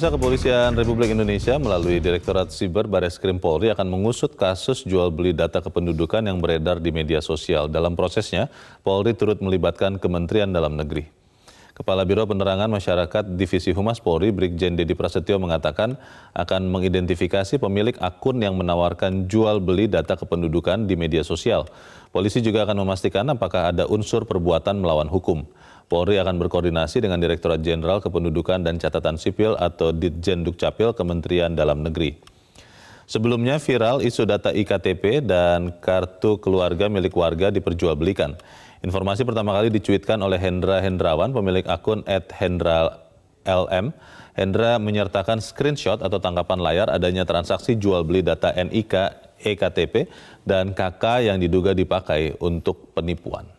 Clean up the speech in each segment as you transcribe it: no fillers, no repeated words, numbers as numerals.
Pemirsa, Kepolisian Republik Indonesia melalui Direktorat Siber Bareskrim Polri akan mengusut kasus jual beli data kependudukan yang beredar di media sosial. Dalam prosesnya, Polri turut melibatkan Kementerian Dalam Negeri. Kepala Biro Penerangan Masyarakat Divisi Humas Polri, Brigjen Dedi Prasetyo mengatakan akan mengidentifikasi pemilik akun yang menawarkan jual beli data kependudukan di media sosial. Polisi juga akan memastikan apakah ada unsur perbuatan melawan hukum. Polri akan berkoordinasi dengan Direktorat Jenderal Kependudukan dan Catatan Sipil atau Ditjen Dukcapil Kementerian Dalam Negeri. Sebelumnya viral isu data iktp dan kartu keluarga milik warga diperjualbelikan. Informasi pertama kali dicuitkan oleh Hendra Hendrawan, pemilik akun @hendra_lm. Hendra menyertakan screenshot atau tangkapan layar adanya transaksi jual beli data NIK, ektp, dan KK yang diduga dipakai untuk penipuan.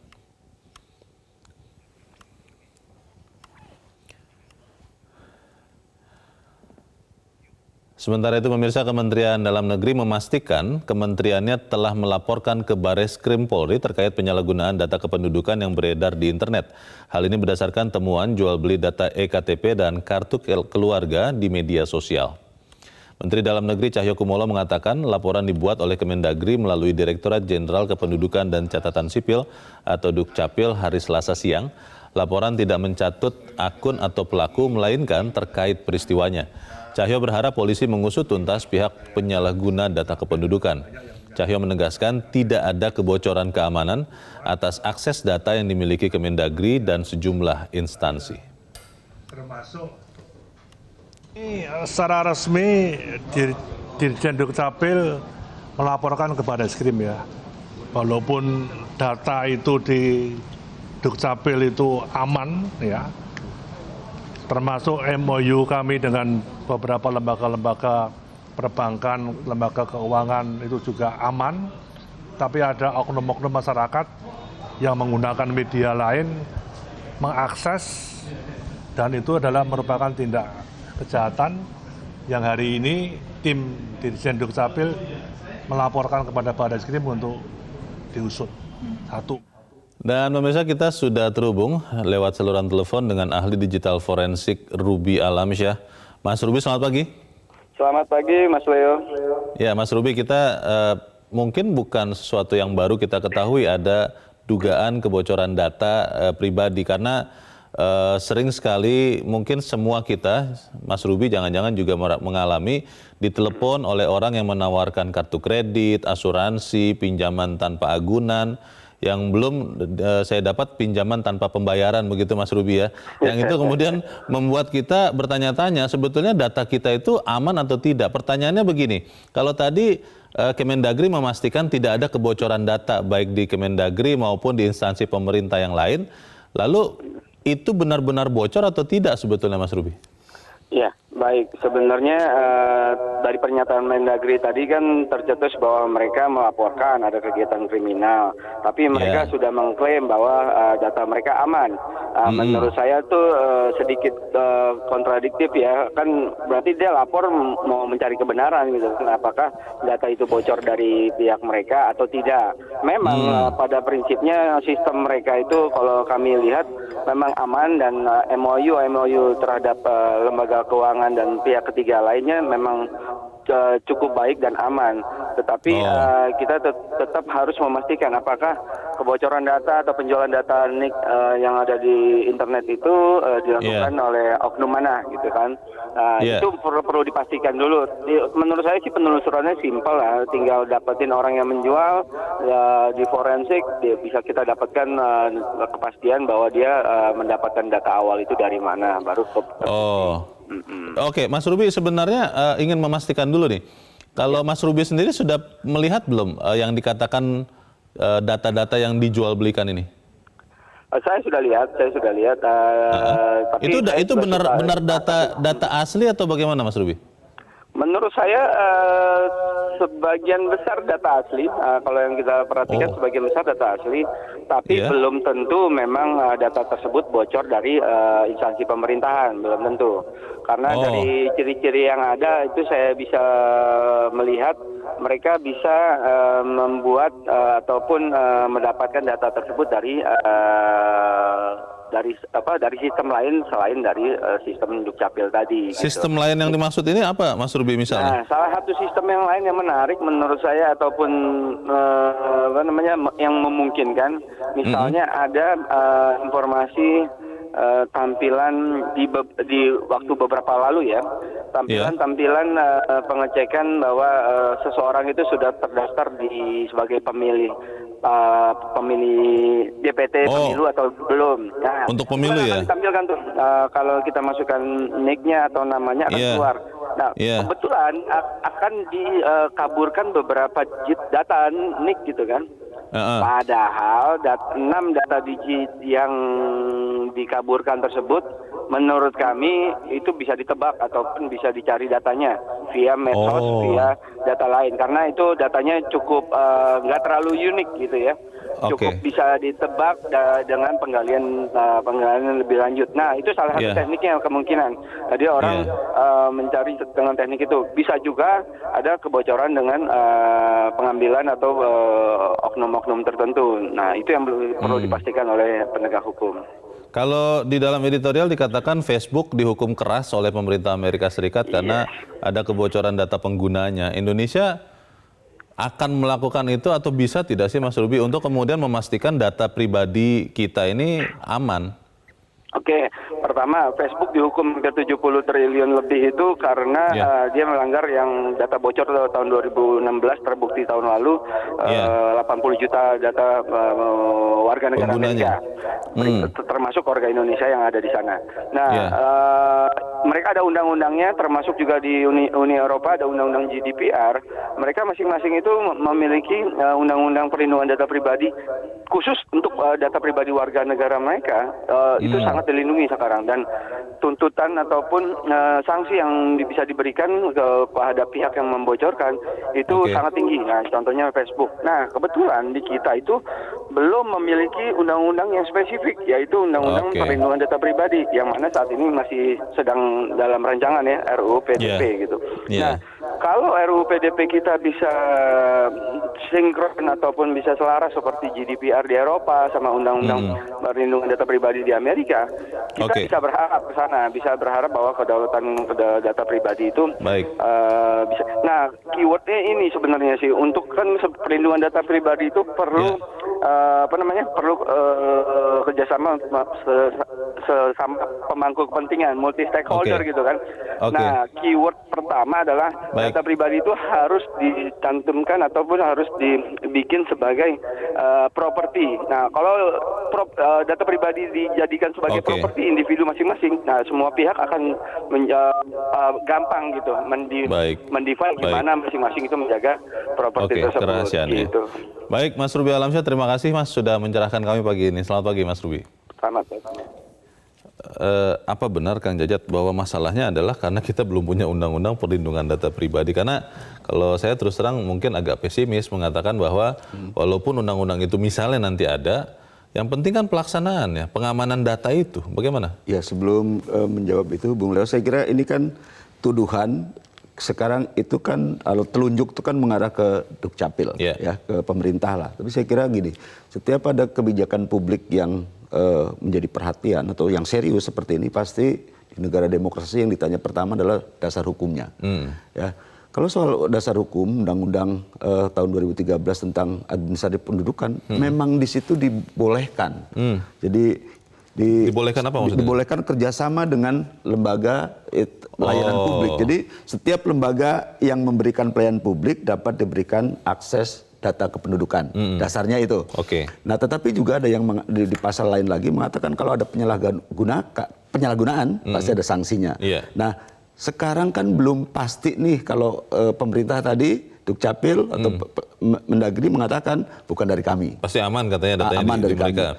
Sementara itu, pemirsa, Kementerian Dalam Negeri memastikan kementeriannya telah melaporkan ke Bareskrim Polri terkait penyalahgunaan data kependudukan yang beredar di internet. Hal ini berdasarkan temuan jual beli data ektp dan kartu keluarga di media sosial. Menteri Dalam Negeri Cahyokumolo mengatakan laporan dibuat oleh Kemendagri melalui Direktorat Jenderal Kependudukan dan Catatan Sipil atau Dukcapil hari Selasa siang. Laporan tidak mencatut akun atau pelaku, melainkan terkait peristiwanya. Cahyo berharap polisi mengusut tuntas pihak penyalahguna data kependudukan. Cahyo menegaskan tidak ada kebocoran keamanan atas akses data yang dimiliki Kemendagri dan sejumlah instansi. Secara resmi Dirjen Dukcapil melaporkan kepada Bareskrim ya. Walaupun data itu di Dukcapil itu aman ya. Termasuk MOU kami dengan beberapa lembaga-lembaga perbankan, lembaga keuangan itu juga aman. Tapi ada oknum-oknum masyarakat yang menggunakan media lain mengakses, dan itu adalah merupakan tindak kejahatan yang hari ini tim Dirjen Dukcapil melaporkan kepada Bareskrim untuk diusut. Satu. Dan pemirsa, kita sudah terhubung lewat saluran telepon dengan ahli digital forensik Ruby Alamsyah. Mas Ruby, selamat pagi. Selamat pagi, Mas Leo. Ya, Mas Ruby, kita mungkin bukan sesuatu yang baru kita ketahui ada dugaan kebocoran data pribadi karena sering sekali mungkin semua kita, Mas Ruby, jangan-jangan juga mengalami ditelepon oleh orang yang menawarkan kartu kredit, asuransi, pinjaman tanpa agunan, yang belum saya dapat pinjaman tanpa pembayaran, begitu Mas Ruby ya. Yang itu kemudian membuat kita bertanya-tanya sebetulnya data kita itu aman atau tidak. Pertanyaannya begini, kalau tadi Kemendagri memastikan tidak ada kebocoran data baik di Kemendagri maupun di instansi pemerintah yang lain, lalu itu benar-benar bocor atau tidak sebetulnya Mas Ruby? Ya, baik. Sebenarnya dari pernyataan Mendagri tadi kan tercetus bahwa mereka melaporkan ada kegiatan kriminal, tapi mereka sudah mengklaim bahwa data mereka aman. Menurut saya tuh sedikit kontradiktif ya, kan berarti dia lapor mau mencari kebenaran gitu. Apakah data itu bocor dari pihak mereka atau tidak? Memang pada prinsipnya sistem mereka itu kalau kami lihat memang aman, dan MOU terhadap lembaga keuangan dan pihak ketiga lainnya memang cukup baik dan aman. Tetapi kita tetap harus memastikan apakah kebocoran data atau penjualan data NIK yang ada di internet itu dilakukan oleh oknum mana gitu kan. Itu perlu dipastikan dulu. Menurut saya sih penelusurannya simpel lah, tinggal dapetin orang yang menjual di forensik, bisa kita dapatkan kepastian bahwa dia mendapatkan data awal itu dari mana, baru Oke, Mas Ruby, sebenarnya ingin memastikan dulu nih, kalau Mas Ruby sendiri sudah melihat belum yang dikatakan data-data yang dijual belikan ini? Saya sudah lihat. Tapi itu benar data asli atau bagaimana, Mas Ruby? Menurut saya sebagian besar data asli, kalau yang kita perhatikan sebagian besar data asli, tapi belum tentu memang data tersebut bocor dari instansi pemerintahan, belum tentu. Karena dari ciri-ciri yang ada itu saya bisa melihat mereka bisa membuat ataupun mendapatkan data tersebut dari sistem lain selain dari sistem Dukcapil tadi. Sistem lain yang dimaksud ini apa, Mas Ruby misalnya? Nah, salah satu sistem yang lain yang menarik menurut saya ataupun yang memungkinkan, misalnya ada informasi tampilan di waktu beberapa lalu ya, tampilan pengecekan bahwa seseorang itu sudah terdaftar sebagai pemilih DPT pemilu atau belum. Nah, untuk pemilu ya? Ditampilkan tuh kalau kita masukkan nick-nya atau namanya akan keluar. Nah, kebetulan akan dikaburkan beberapa data nick gitu kan. Padahal 6 data digit yang dikaburkan tersebut menurut kami itu bisa ditebak ataupun bisa dicari datanya via medsos, via data lain, karena itu datanya cukup nggak terlalu unik gitu ya. Cukup bisa ditebak dengan penggalian lebih lanjut. Nah, itu salah satu tekniknya kemungkinan. Jadi orang mencari dengan teknik itu. Bisa juga ada kebocoran dengan pengambilan atau oknum-oknum tertentu. Nah, itu yang perlu dipastikan oleh penegak hukum. Kalau di dalam editorial dikatakan Facebook dihukum keras oleh pemerintah Amerika Serikat karena ada kebocoran data penggunanya. Indonesia akan melakukan itu atau bisa tidak sih Mas Ruby untuk kemudian memastikan data pribadi kita ini aman? Oke, pertama Facebook dihukum hampir 70 triliun lebih itu karena dia melanggar yang data bocor tahun 2016 terbukti tahun lalu 80 juta data warga negara Amerika, termasuk warga Indonesia yang ada di sana. Nah, mereka ada undang-undangnya, termasuk juga di Uni Eropa ada undang-undang GDPR. Mereka masing-masing itu memiliki undang-undang perlindungan data pribadi khusus untuk data pribadi warga negara mereka. Itu sangat dilindungi sekarang, dan tuntutan ataupun sanksi yang bisa diberikan kepada pihak yang membocorkan itu sangat tinggi. Nah, contohnya Facebook. Nah, kebetulan di kita itu belum memiliki undang-undang yang spesifik, yaitu undang-undang perlindungan data pribadi, yang mana saat ini masih sedang dalam rancangan ya, RUU PDP gitu. Nah, kalau RUU PDP kita bisa sinkron ataupun bisa selaras seperti GDPR di Eropa sama undang-undang perlindungan data pribadi di Amerika, kita bisa berharap ke sana, bisa berharap bahwa kedaulatan data pribadi itu bisa. Nah, keywordnya ini sebenarnya sih, untuk kan perlindungan data pribadi itu perlu perlu kerjasama sesama pemangku kepentingan, multi stakeholder gitu kan. Nah, keyword pertama adalah data pribadi itu harus dicantumkan ataupun harus dibikin sebagai properti. Nah, kalau data pribadi dijadikan sebagai properti individu masing-masing, nah semua pihak akan gampang gitu mendefine gimana masing-masing itu menjaga properti tersebut. Gitu. Baik, Mas Ruby Alamsyah, terima kasih Mas sudah mencerahkan kami pagi ini. Selamat pagi Mas Ruby. Selamat. Apa benar Kang Jajat bahwa masalahnya adalah karena kita belum punya undang-undang perlindungan data pribadi? Karena kalau saya terus terang mungkin agak pesimis mengatakan bahwa walaupun undang-undang itu misalnya nanti ada, yang penting kan pelaksanaannya, pengamanan data itu. Bagaimana? Ya, sebelum menjawab itu, Bung Leo, saya kira ini kan tuduhan. Sekarang itu kan kalau telunjuk itu kan mengarah ke Dukcapil, ya, ke pemerintah lah. Tapi saya kira gini, setiap ada kebijakan publik yang menjadi perhatian atau yang serius seperti ini, pasti di negara demokrasi yang ditanya pertama adalah dasar hukumnya. Ya, kalau soal dasar hukum, Undang-Undang tahun 2013 tentang administrasi pendudukan, memang di situ dibolehkan. Jadi dibolehkan apa maksudnya? Dibolehkan kerjasama dengan lembaga pelayanan publik. Jadi setiap lembaga yang memberikan pelayanan publik dapat diberikan akses data kependudukan. Dasarnya itu. Nah, tetapi juga ada yang di pasal lain lagi mengatakan kalau ada penyalahgunaan pasti ada sanksinya. Nah, sekarang kan belum pasti nih kalau pemerintah tadi Dukcapil atau Mendagri mengatakan bukan dari kami. Pasti aman katanya datanya aman dari mereka.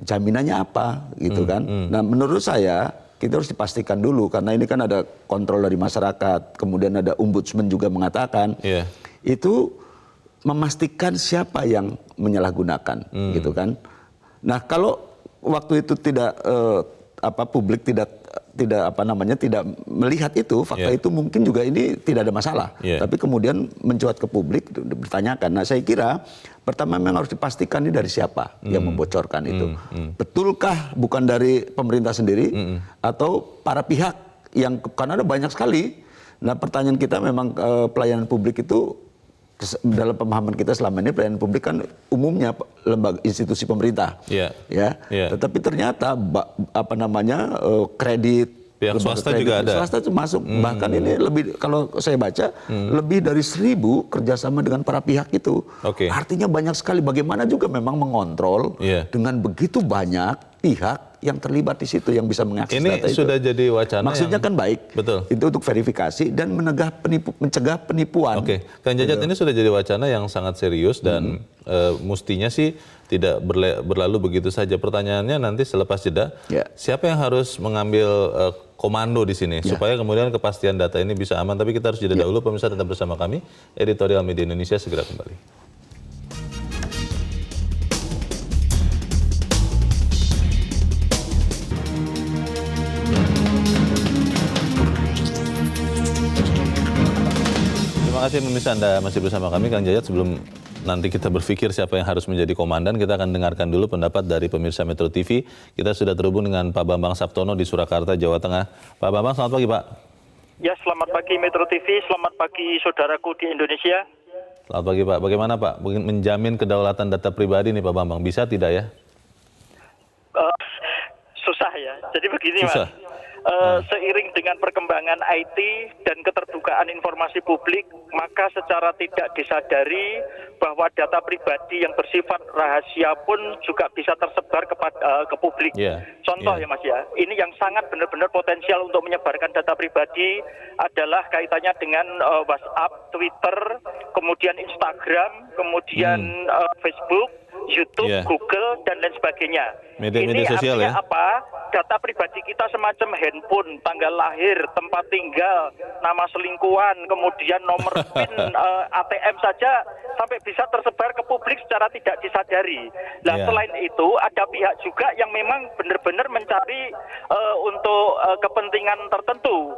Jaminannya apa gitu kan. Nah, menurut saya kita harus dipastikan dulu karena ini kan ada kontrol dari masyarakat, kemudian ada ombudsman juga mengatakan itu memastikan siapa yang menyalahgunakan gitu kan. Nah, kalau waktu itu tidak publik tidak tidak melihat itu fakta itu mungkin juga ini tidak ada masalah. Tapi kemudian mencuat ke publik dipertanyakan. Nah, saya kira pertama memang harus dipastikan ini dari siapa yang membocorkan itu. Betulkah bukan dari pemerintah sendiri atau para pihak yang karena ada banyak sekali. Nah, pertanyaan kita memang pelayanan publik itu dalam pemahaman kita selama ini pelayanan publik kan umumnya lembaga institusi pemerintah, tetapi ternyata kredit pihak swasta juga ada. Swasta itu masuk, bahkan ini lebih kalau saya baca lebih dari 1.000 kerjasama dengan para pihak itu. Artinya banyak sekali. Bagaimana juga memang mengontrol dengan begitu banyak pihak yang terlibat di situ yang bisa mengakses data itu. Ini sudah jadi wacana. Maksudnya kan baik. Betul. Itu untuk verifikasi dan mencegah penipuan. Kang Jajat, ini sudah jadi wacana yang sangat serius dan mestinya sih tidak berlalu begitu saja. Pertanyaannya nanti selepas jeda, siapa yang harus mengambil komando di sini supaya kemudian kepastian data ini bisa aman. Tapi kita harus jeda dahulu. Pemirsa tetap bersama kami. Editorial Media Indonesia segera kembali. Terima kasih pemirsa, Anda masih bersama kami. Kang Jajat, sebelum nanti kita berpikir siapa yang harus menjadi komandan, kita akan dengarkan dulu pendapat dari pemirsa Metro TV. Kita sudah terhubung dengan Pak Bambang Saptono di Surakarta, Jawa Tengah. Pak Bambang, selamat pagi Pak. Ya, selamat pagi Metro TV, selamat pagi saudaraku di Indonesia. Selamat pagi Pak. Bagaimana Pak menjamin kedaulatan data pribadi nih Pak Bambang? Bisa tidak ya? Susah ya. Jadi begini Mas. Seiring dengan perkembangan IT dan keterbukaan informasi publik, maka secara tidak disadari bahwa data pribadi yang bersifat rahasia pun juga bisa tersebar ke publik. Contoh ya Mas ya, ini yang sangat benar-benar potensial untuk menyebarkan data pribadi adalah kaitannya dengan WhatsApp, Twitter, kemudian Instagram, kemudian Facebook, YouTube, Google, dan lain sebagainya. Media sosial artinya apa? Data pribadi kita semacam handphone, tanggal lahir, tempat tinggal, nama selingkuhan, kemudian nomor PIN ATM saja sampai bisa tersebar ke publik secara tidak disadari. Nah, selain itu ada pihak juga yang memang benar-benar mencari untuk kepentingan tertentu.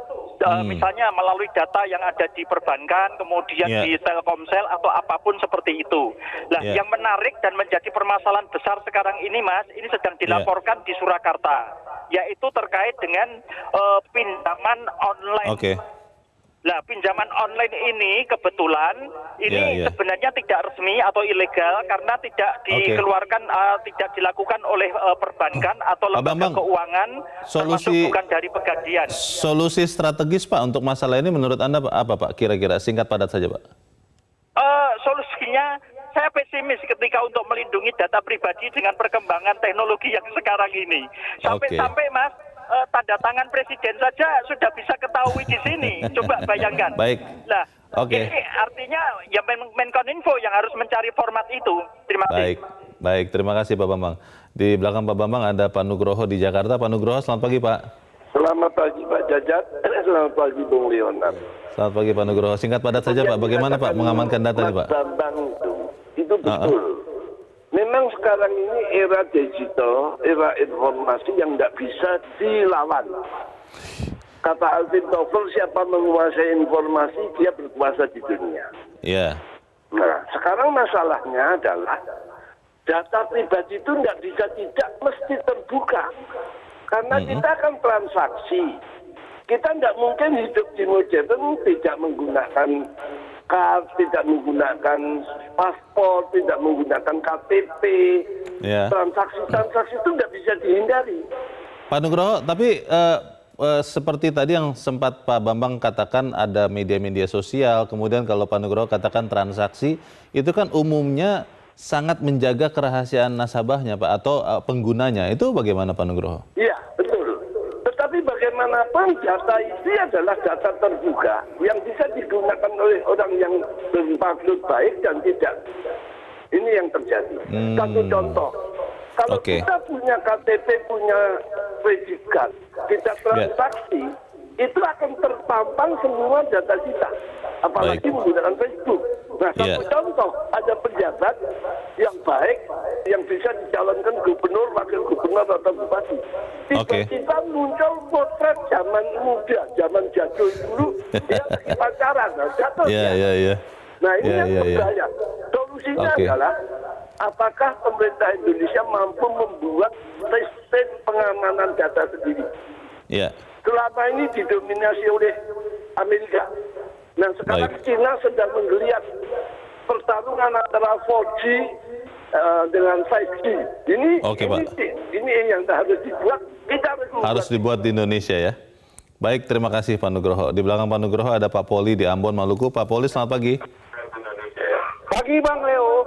Misalnya melalui data yang ada di perbankan, kemudian di Telkomsel atau apapun seperti itu. Nah, yang menarik dan menjadi permasalahan besar sekarang ini Mas, ini sedang dilaporkan di Surakarta, yaitu terkait dengan pinjaman online. Nah, pinjaman online ini kebetulan ini sebenarnya tidak resmi atau ilegal karena tidak dikeluarkan, tidak dilakukan oleh perbankan atau lembaga keuangan, termasuk bukan dari Pegadaian. Solusi strategis Pak untuk masalah ini menurut Anda apa Pak? Kira-kira singkat padat saja Pak. Solusinya saya pesimis ketika untuk melindungi data pribadi dengan perkembangan teknologi yang sekarang ini. Sampai-sampai Mas, tanda tangan presiden saja sudah bisa ketahui di sini. Coba bayangkan. Baik. Nah, ini artinya ya Menkominfo yang harus mencari format itu. Terima kasih. Baik, terima kasih Pak Bambang. Di belakang Pak Bambang ada Pak Nugroho di Jakarta. Pak Nugroho, selamat pagi Pak. Selamat pagi Pak Jajat. Selamat pagi Bung Leonard. Selamat pagi Pak Nugroho. Singkat padat saja Pak. Bagaimana Pak mengamankan data ini Pak? Bambang itu betul. Memang sekarang ini era digital, era informasi yang tidak bisa dilawan. Kata Alvin Toffler, siapa menguasai informasi, dia berkuasa di dunia. Nah, sekarang masalahnya adalah data pribadi itu tidak mesti terbuka. Karena kita akan transaksi. Kita tidak mungkin hidup di modern tidak menggunakan card, tidak menggunakan paspor, tidak menggunakan KTP. Transaksi-transaksi itu tidak bisa dihindari. Pak Nugroho, tapi seperti tadi yang sempat Pak Bambang katakan ada media-media sosial, kemudian kalau Pak Nugroho katakan transaksi, itu kan umumnya sangat menjaga kerahasiaan nasabahnya Pak, atau penggunanya. Itu bagaimana Pak Nugroho? Iya, betul. Tetapi bagaimanapun data itu adalah data terbuka yang bisa digunakan oleh orang yang bermaksud baik dan tidak. Ini yang terjadi. Satu contoh, kalau kita punya KTP, punya kredit card, kita transaksi, itu akan terpampang semua data kita. Apalagi menggunakan Facebook. Nah, satu contoh, ada pejabat yang baik, yang bisa dicalonkan gubernur, wakil gubernur, atau bupati. Tiba-tiba muncul potret zaman muda, zaman jadul dulu, dia lagi pacaran, jatuh dia. Nah, ini yang berbahaya. Solusinya adalah, apakah pemerintah Indonesia mampu membuat sistem pengamanan data sendiri? Selama ini didominasi oleh Amerika. Nah, sekarang China sedang menggeliat pertarungan antara 4G dengan 5G. Ini yang harus dibuat. Harus dibuat di Indonesia ya. Baik, terima kasih Pak Nugroho. Di belakang Pak Nugroho ada Pak Poli di Ambon, Maluku. Pak Poli, selamat pagi. Pagi Bang Leo.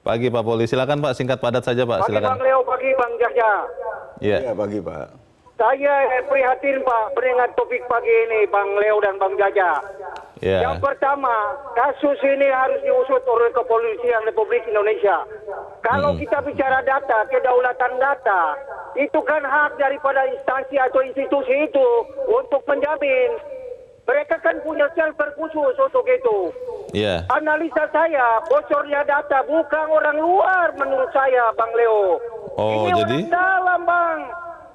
Pagi Pak Poli, silakan Pak, singkat padat saja Pak. Pagi Silakan. Bang Leo, pagi Bang Jaja. Iya, pagi Pak. Saya prihatin Pak mendengar topik pagi ini Bang Leo dan Bang Jaja. Yang pertama, kasus ini harus diusut oleh Kepolisian Republik Indonesia. Kalau kita bicara data, kedaulatan data, itu kan hak daripada instansi atau institusi itu untuk menjamin. Mereka kan punya server khusus untuk itu. Analisa saya, bocornya data bukan orang luar menurut saya, Bang Leo. Ini jadi orang dalam, Bang.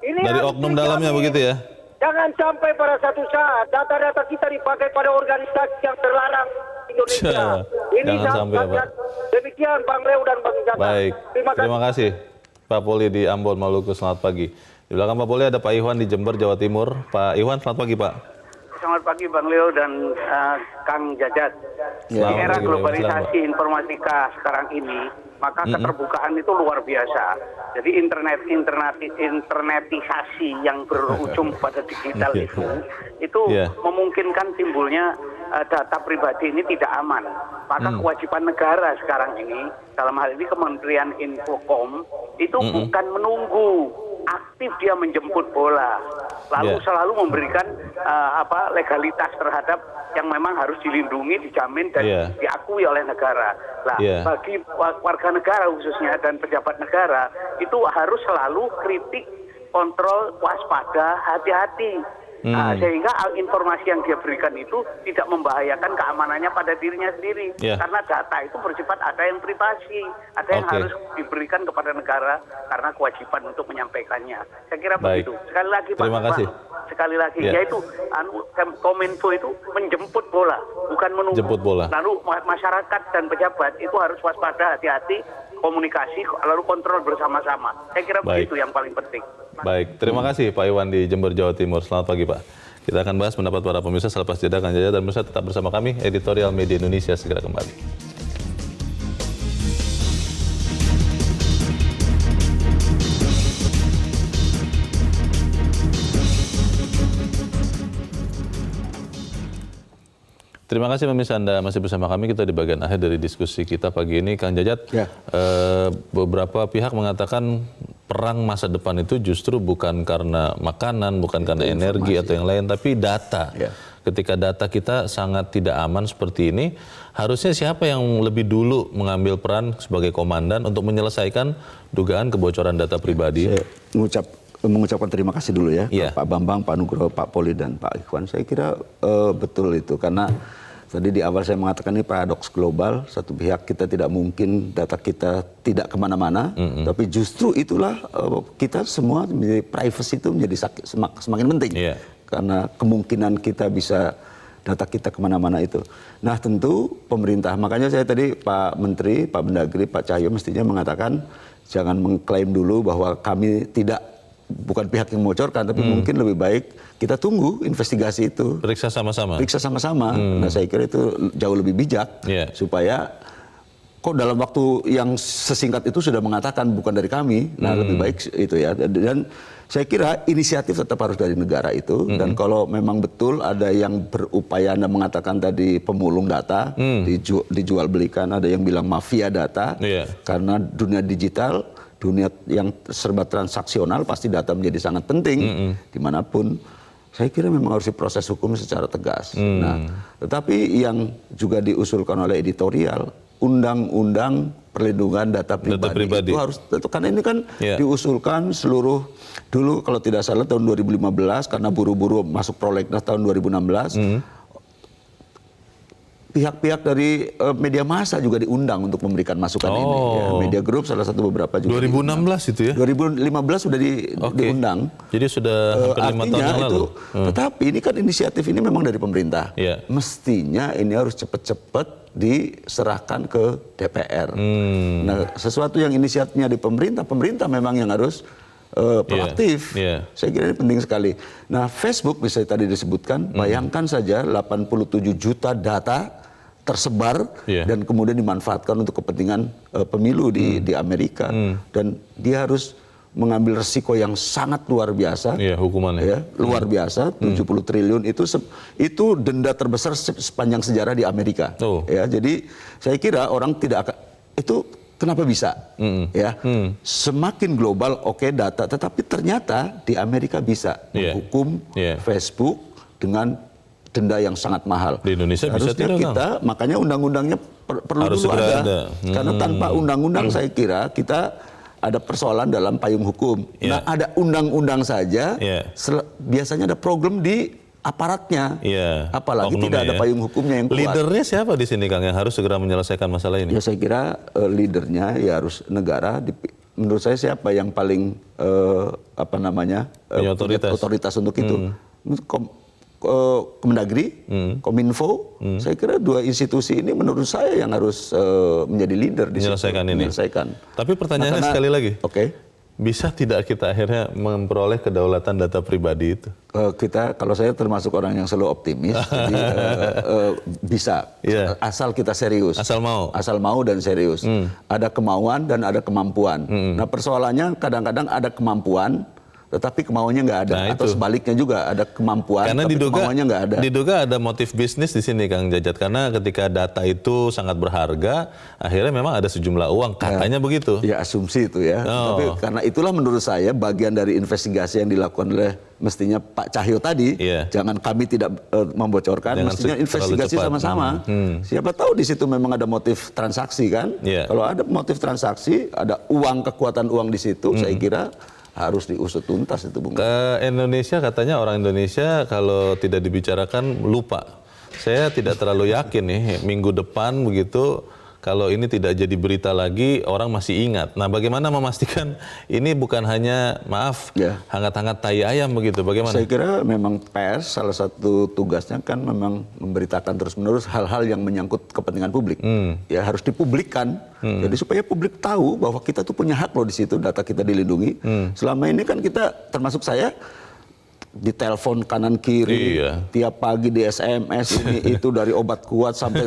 Ini dari oknum dalamnya begitu ya? Jangan sampai pada satu saat data-data kita dipakai pada organisasi yang terlarang Indonesia. Ini jangan sampai Pak. Demikian Bang Leo dan Bang Jaka. Baik, terima kasih Pak Poli di Ambon, Maluku, selamat pagi. Di belakang Pak Poli ada Pak Iwan di Jember, Jawa Timur. Pak Iwan, selamat pagi Pak. Selamat pagi Bang Leo dan Kang Jajat. Di era globalisasi informatika sekarang ini, maka keterbukaan itu luar biasa. Jadi internetisasi yang berujung pada digital itu memungkinkan timbulnya data pribadi ini tidak aman. Maka kewajiban negara sekarang ini, dalam hal ini Kementerian Infokom, itu bukan menunggu, aktif dia menjemput bola, lalu selalu memberikan legalitas terhadap yang memang harus dilindungi, dijamin dan diakui oleh negara. Nah, bagi warga negara khususnya dan pejabat negara itu harus selalu kritik, kontrol, waspada, hati-hati. Sehingga informasi yang dia berikan itu tidak membahayakan keamanannya pada dirinya sendiri. Karena data itu bersifat ada yang privasi, ada yang harus diberikan kepada negara karena kewajiban untuk menyampaikannya. Saya kira begitu. Sekali lagi Pak, sekali lagi yaitu Kominfo itu menjemput bola, bukan menunggu. Jemput bola. Lalu masyarakat dan pejabat itu harus waspada, hati-hati, komunikasi, lalu kontrol bersama-sama. Saya kira begitu yang paling penting. Baik, terima kasih Pak Iwan di Jember, Jawa Timur. Selamat pagi Pak. Kita akan bahas pendapat para pemirsa selepas jeda. Kang Jaya dan pemirsa tetap bersama kami. Editorial Media Indonesia segera kembali. Terima kasih pemirsa, Anda masih bersama kami. Kita di bagian akhir dari diskusi kita pagi ini. Kang Jajat, beberapa pihak mengatakan perang masa depan itu justru bukan karena makanan, bukan karena energi atau yang lain, tapi data. Ketika data kita sangat tidak aman seperti ini, harusnya siapa yang lebih dulu mengambil peran sebagai komandan untuk menyelesaikan dugaan kebocoran data pribadi? Saya mengucapkan terima kasih dulu ya, Pak Bambang, Pak Nugroho, Pak Poli, dan Pak Ikhwan. Saya kira betul itu, karena tadi di awal saya mengatakan ini paradoks global. Satu pihak kita tidak mungkin data kita tidak kemana-mana, tapi justru itulah kita semua menjadi privacy itu menjadi semakin penting. Karena kemungkinan kita bisa data kita kemana-mana itu. Nah tentu pemerintah, makanya saya tadi Pak Menteri, Pak Mendagri, Pak Cahyo mestinya mengatakan jangan mengklaim dulu bahwa kami bukan pihak yang membocorkan, tapi mungkin lebih baik kita tunggu investigasi itu. Periksa sama-sama. Nah saya kira itu jauh lebih bijak, supaya kok dalam waktu yang sesingkat itu sudah mengatakan bukan dari kami. Nah lebih baik itu ya. Dan saya kira inisiatif tetap harus dari negara itu. Dan kalau memang betul ada yang berupaya, Anda mengatakan tadi pemulung data, dijual belikan, ada yang bilang mafia data, karena dunia digital, dunia yang serba transaksional, pasti data menjadi sangat penting dimanapun. Saya kira memang harus diproses hukum secara tegas. Nah, tetapi yang juga diusulkan oleh editorial, undang-undang perlindungan data pribadi itu harus, karena ini kan diusulkan seluruh, dulu kalau tidak salah tahun 2015 karena buru-buru masuk prolegnas tahun 2016. pihak-pihak dari media massa juga diundang untuk memberikan masukan ini. Ya, Media Group salah satu beberapa juga. 2016 itu ya? 2015 sudah diundang. Jadi sudah hampir 5 tahun yang lalu. Tetapi ini kan inisiatif ini memang dari pemerintah. Yeah. Mestinya ini harus cepat-cepat diserahkan ke DPR. Nah, sesuatu yang inisiatifnya di pemerintah, pemerintah memang yang harus proaktif. Saya kira ini penting sekali. Nah, Facebook bisa tadi disebutkan, bayangkan saja 87 juta data tersebar dan kemudian dimanfaatkan untuk kepentingan pemilu di Amerika. Dan dia harus mengambil resiko yang sangat luar biasa. Hukumannya. Ya, luar biasa, 70 triliun itu denda terbesar sepanjang sejarah di Amerika. Ya, jadi saya kira orang tidak akan itu kenapa bisa? Semakin global data, tetapi ternyata di Amerika bisa menghukum Facebook dengan denda yang sangat mahal. Di Indonesia bisa harusnya kita, makanya undang-undangnya perlu harus dulu ada. Karena tanpa undang-undang saya kira kita ada persoalan dalam payung hukum. Nah, ada undang-undang saja, biasanya ada problem di aparatnya. Apalagi tidak ada payung hukumnya yang kuat. Leadernya siapa di sini, Kang, yang harus segera menyelesaikan masalah ini? Ya, saya kira leadernya ya harus negara. Menurut saya siapa yang paling punya otoritas untuk itu? Kemendagri, Kominfo, saya kira dua institusi ini menurut saya yang harus menjadi leader di menyelesaikan ini. Tapi pertanyaannya sekali lagi, bisa tidak kita akhirnya memperoleh kedaulatan data pribadi itu? Kalau saya termasuk orang yang selalu optimis, jadi bisa, asal kita serius. Asal mau dan serius. Ada kemauan dan ada kemampuan. Nah, persoalannya kadang-kadang ada kemampuan, tetapi kemauannya nggak ada. Atau sebaliknya juga ada kemampuan, karena tapi kemauannya nggak ada. Diduga ada motif bisnis di sini, Kang Jajat. Karena ketika data itu sangat berharga, akhirnya memang ada sejumlah uang, katanya begitu. Ya, asumsi itu ya. Tapi karena itulah menurut saya bagian dari investigasi yang dilakukan oleh mestinya Pak Cahyo tadi. Jangan kami tidak membocorkan, mestinya investigasi sama-sama. Siapa tahu di situ memang ada motif transaksi kan. Kalau ada motif transaksi, ada kekuatan uang di situ, saya kira harus diusut tuntas itu, Bung. Ke Indonesia katanya orang Indonesia kalau tidak dibicarakan lupa. Saya tidak terlalu yakin nih minggu depan begitu kalau ini tidak jadi berita lagi orang masih ingat. Nah, bagaimana memastikan ini bukan hanya hangat-hangat tai ayam begitu? Bagaimana? Saya kira memang pers salah satu tugasnya kan memang memberitakan terus-menerus hal-hal yang menyangkut kepentingan publik. Ya, harus dipublikkan. Jadi supaya publik tahu bahwa kita tuh punya hak loh di situ, data kita dilindungi. Selama ini kan kita, termasuk saya, ditelepon kanan kiri, tiap pagi di SMS ini itu dari obat kuat sampai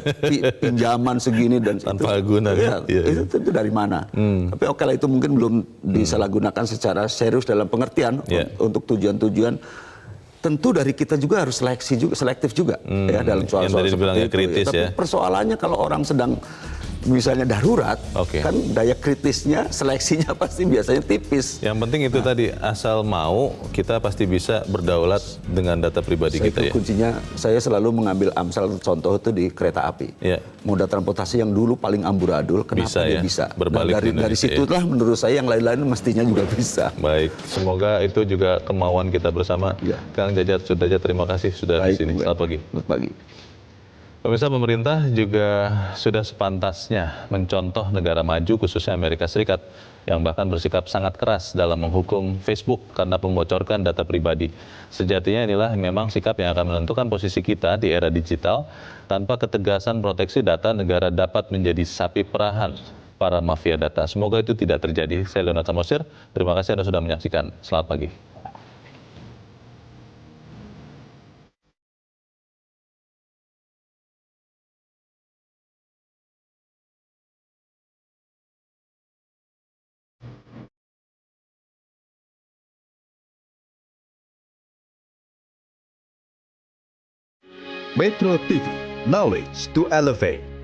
pinjaman segini dan tanpa guna. Itu dari mana? Tapi lah, itu mungkin belum disalahgunakan secara serius dalam pengertian untuk tujuan-tujuan. Tentu dari kita juga harus selektif juga ya dalam soal-soal seperti itu. Kritis, Tapi persoalannya kalau orang sedang misalnya darurat, kan daya kritisnya, seleksinya pasti biasanya tipis. Yang penting itu tadi, asal mau, kita pasti bisa berdaulat dengan data pribadi kita. Kuncinya, saya selalu mengambil Amsal contoh itu di kereta api. Moda transportasi yang dulu paling amburadul, kenapa dia bisa? Berbalik dari situlah menurut saya yang lain-lain mestinya juga bisa. Baik, semoga itu juga kemauan kita bersama. Kang Jajat Sudrajat, terima kasih sudah di sini. Selamat pagi. Selamat pagi. Pemirsa, pemerintah juga sudah sepantasnya mencontoh negara maju khususnya Amerika Serikat yang bahkan bersikap sangat keras dalam menghukum Facebook karena membocorkan data pribadi. Sejatinya inilah memang sikap yang akan menentukan posisi kita di era digital. Tanpa ketegasan proteksi data, negara dapat menjadi sapi perahan para mafia data. Semoga itu tidak terjadi. Saya Leonard Samosir, terima kasih Anda sudah menyaksikan. Selamat pagi. Metro TV, knowledge to elevate.